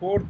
4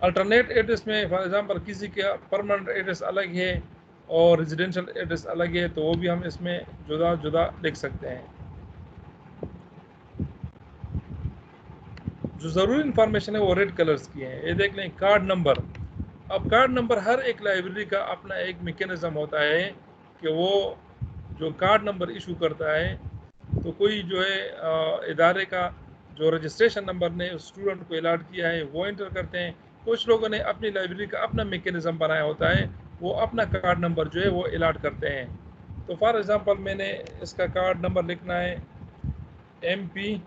alternate address में for example किसी का परमानेंट एड्रेस अलग है और रेजिडेंशियल एड्रेस अलग है, तो वो भी हम इसमें जुदा जुदा लिख सकते हैं। जो ज़रूरी इंफॉर्मेशन है वो रेड कलर्स की है। ये देख लें कार्ड नंबर। अब कार्ड नंबर, हर एक लाइब्रेरी का अपना एक मैकेनिज्म होता है कि वो जो कार्ड नंबर इशू करता है, तो कोई जो है इदारे का जो रजिस्ट्रेशन नंबर ने स्टूडेंट को अलाट किया है वो एंटर करते हैं। कुछ लोगों ने अपनी लाइब्रेरी का अपना मैकेनिज्म बनाया होता है, वो अपना कार्ड नंबर जो है वो अलाट करते हैं। तो फॉर एग्जांपल मैंने इसका कार्ड नंबर लिखना है MP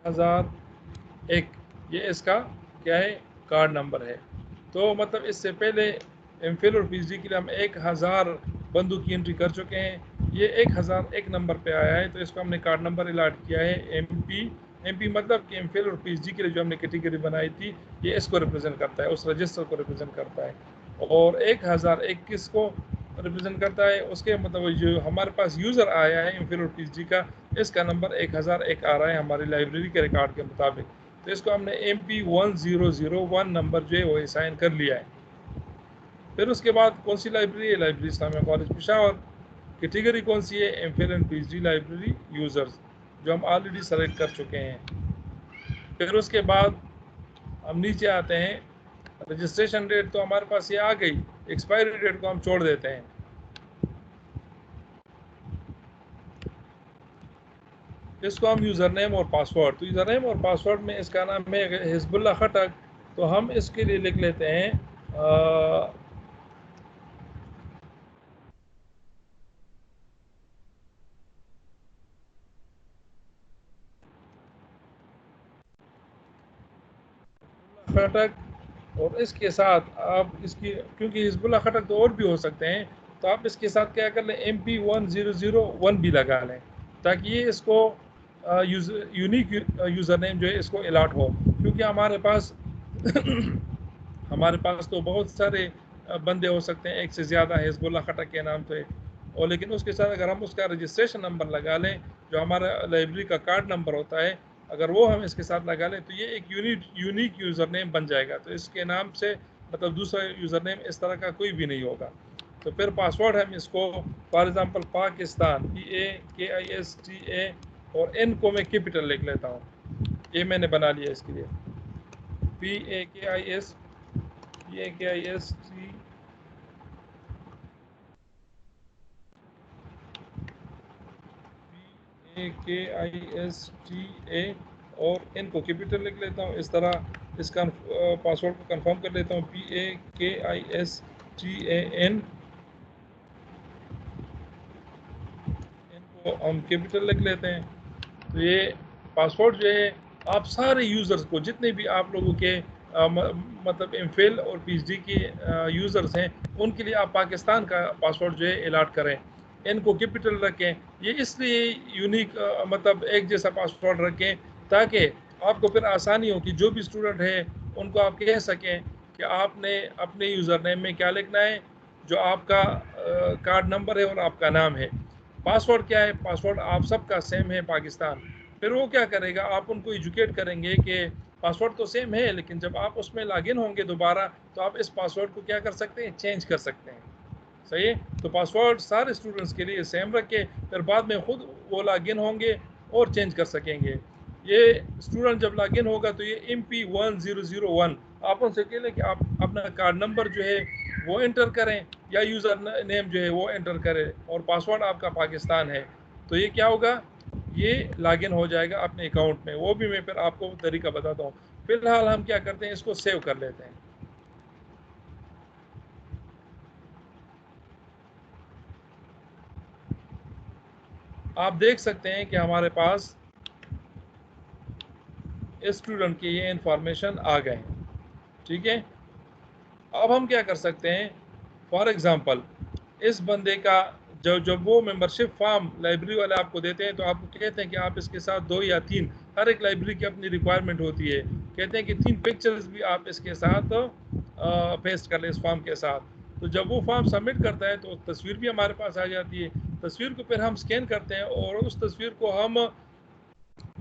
1001, ये इसका क्या है, कार्ड नंबर है। तो मतलब इससे पहले एमफिल और पीएचडी के लिए हम 1000 बंदों की एंट्री कर चुके हैं। ये 1001 नंबर पे आया है, तो इसको हमने कार्ड नंबर अलाट किया है MP मतलब कि एमफिल और पीएचडी के लिए जो हमने कैटेगरी बनाई थी, ये इसको रिप्रेजेंट करता है, उस रजिस्टर को रिप्रेजेंट करता है। और 1001 किसको रिप्रेजेंट करता है, उसके मतलब जो हमारे पास यूज़र आया है एमफिल और पीएचडी का, इसका नंबर 1001 आ रहा है हमारी लाइब्रेरी के रिकॉर्ड के मुताबिक। तो इसको हमने MP1001 नंबर जो है वो असाइन कर लिया है। फिर उसके बाद कौन सी लाइब्रेरी है, library Islamia college Peshawar. Category कौन सी है, MPhil and PhD library users, जो हम ऑलरेडी सेलेक्ट कर चुके हैं। फिर उसके बाद हम नीचे आते हैं, रजिस्ट्रेशन डेट तो हमारे पास ये आ गई, एक्सपायरी डेट को हम छोड़ देते हैं। इसको हम यूज़र नेम और पासवर्ड, तो यूज़र नेम और पासवर्ड में इसका नाम है हिजबुल्लाह खटक, तो हम इसके लिए लिख लेते हैं खटक। और इसके साथ आप इसकी, क्योंकि हिजबुल्लाह खटक तो और भी हो सकते हैं, तो आप इसके साथ क्या कर लें, MP1001 भी लगा लें, ताकि ये इसको यूनिक यूज़र नेम जो है इसको अलाट हो। क्योंकि हमारे पास तो बहुत सारे बंदे हो सकते हैं, एक से ज़्यादा हिजबुल्लाह खटक के नाम पे, और लेकिन उसके साथ अगर हम उसका रजिस्ट्रेशन नंबर लगा लें, जो हमारा लाइब्रेरी का कार्ड नंबर होता है, अगर वो हम इसके साथ लगा लें, तो ये एक यूनिक यूज़र नेम बन जाएगा। तो इसके नाम से मतलब दूसरा यूज़र नेम इस तरह का कोई भी नहीं होगा। तो फिर पासवर्ड हम इसको फॉर एग्ज़ाम्पल पाकिस्तान PAKISTA और N को मैं कैपिटल लिख लेता हूँ, ये मैंने बना लिया इसके लिए, PAKISTA और N को कैपिटल लिख लेता हूँ। इस तरह इसका पासवर्ड को कंफर्म कर लेता हूँ, PAKISTAN, को हम कैपिटल लिख लेते हैं। तो ये पासवर्ड जो है आप सारे यूज़र्स को, जितने भी आप लोगों के मतलब एमफिल और पीएचडी के यूज़र्स हैं, उनके लिए आप पाकिस्तान का पासवर्ड जो है अलाट करें, इनको कैपिटल रखें। ये इसलिए यूनिक मतलब एक जैसा पासवर्ड रखें, ताकि आपको फिर आसानी हो कि जो भी स्टूडेंट है उनको आप कह सकें कि आपने अपने यूज़र नेम में क्या लिखना है, जो आपका कार्ड नंबर है और आपका नाम है। पासवर्ड क्या है, पासवर्ड आप सबका सेम है पाकिस्तान। फिर वो क्या करेगा, आप उनको एजुकेट करेंगे कि पासवर्ड तो सेम है, लेकिन जब आप उसमें लॉगिन होंगे दोबारा, तो आप इस पासवर्ड को क्या कर सकते हैं, चेंज कर सकते हैं। सही है, तो पासवर्ड सारे स्टूडेंट्स के लिए सेम रखें, फिर बाद में खुद वो लॉगिन होंगे और चेंज कर सकेंगे। ये स्टूडेंट जब लॉगिन होगा तो ये MP1001, आप उनसे कह लें कि आप अपना कार्ड नंबर जो है वो एंटर करें, या यूज़र नेम जो है वो एंटर करें, और पासवर्ड आपका पाकिस्तान है, तो ये क्या होगा, ये लॉगिन हो जाएगा अपने अकाउंट में। वो भी मैं फिर आपको तरीका बताता हूँ। फिलहाल हम क्या करते हैं, इसको सेव कर लेते हैं। आप देख सकते हैं कि हमारे पास स्टूडेंट की ये इंफॉर्मेशन आ गए हैं। ठीक है, अब हम क्या कर सकते हैं, फॉर एग्ज़ाम्पल इस बंदे का जब वो मेंबरशिप फॉर्म लाइब्रेरी वाले आपको देते हैं, तो आपको कहते हैं कि आप इसके साथ 2 या 3, हर एक लाइब्रेरी की अपनी रिक्वायरमेंट होती है, कहते हैं कि 3 पिक्चर्स भी आप इसके साथ पेस्ट कर लें इस फॉर्म के साथ। तो जब वो फॉर्म सबमिट करता है तो तस्वीर भी हमारे पास आ जाती है। तस्वीर को फिर हम स्कैन करते हैं और उस तस्वीर को हम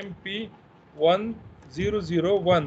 MP1001,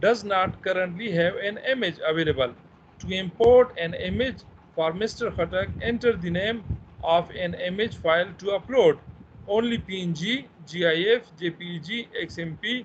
does not currently have an image available. To import an image for Mr. Khatak, enter the name of an image file to upload. Only PNG, GIF, JPEG, XMP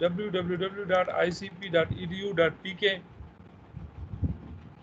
www.icp.edu.pk,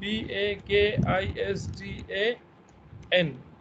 PAKISTAN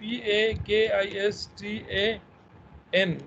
PAKISTAN،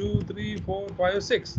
2 3 4 5 6،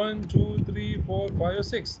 1 2 3 4 5 6.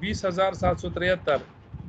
20,773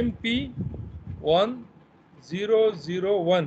MP1001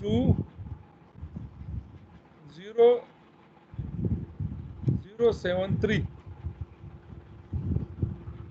20073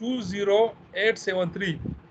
20873،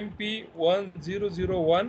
MP1001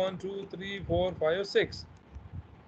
1 2 3 4 5 6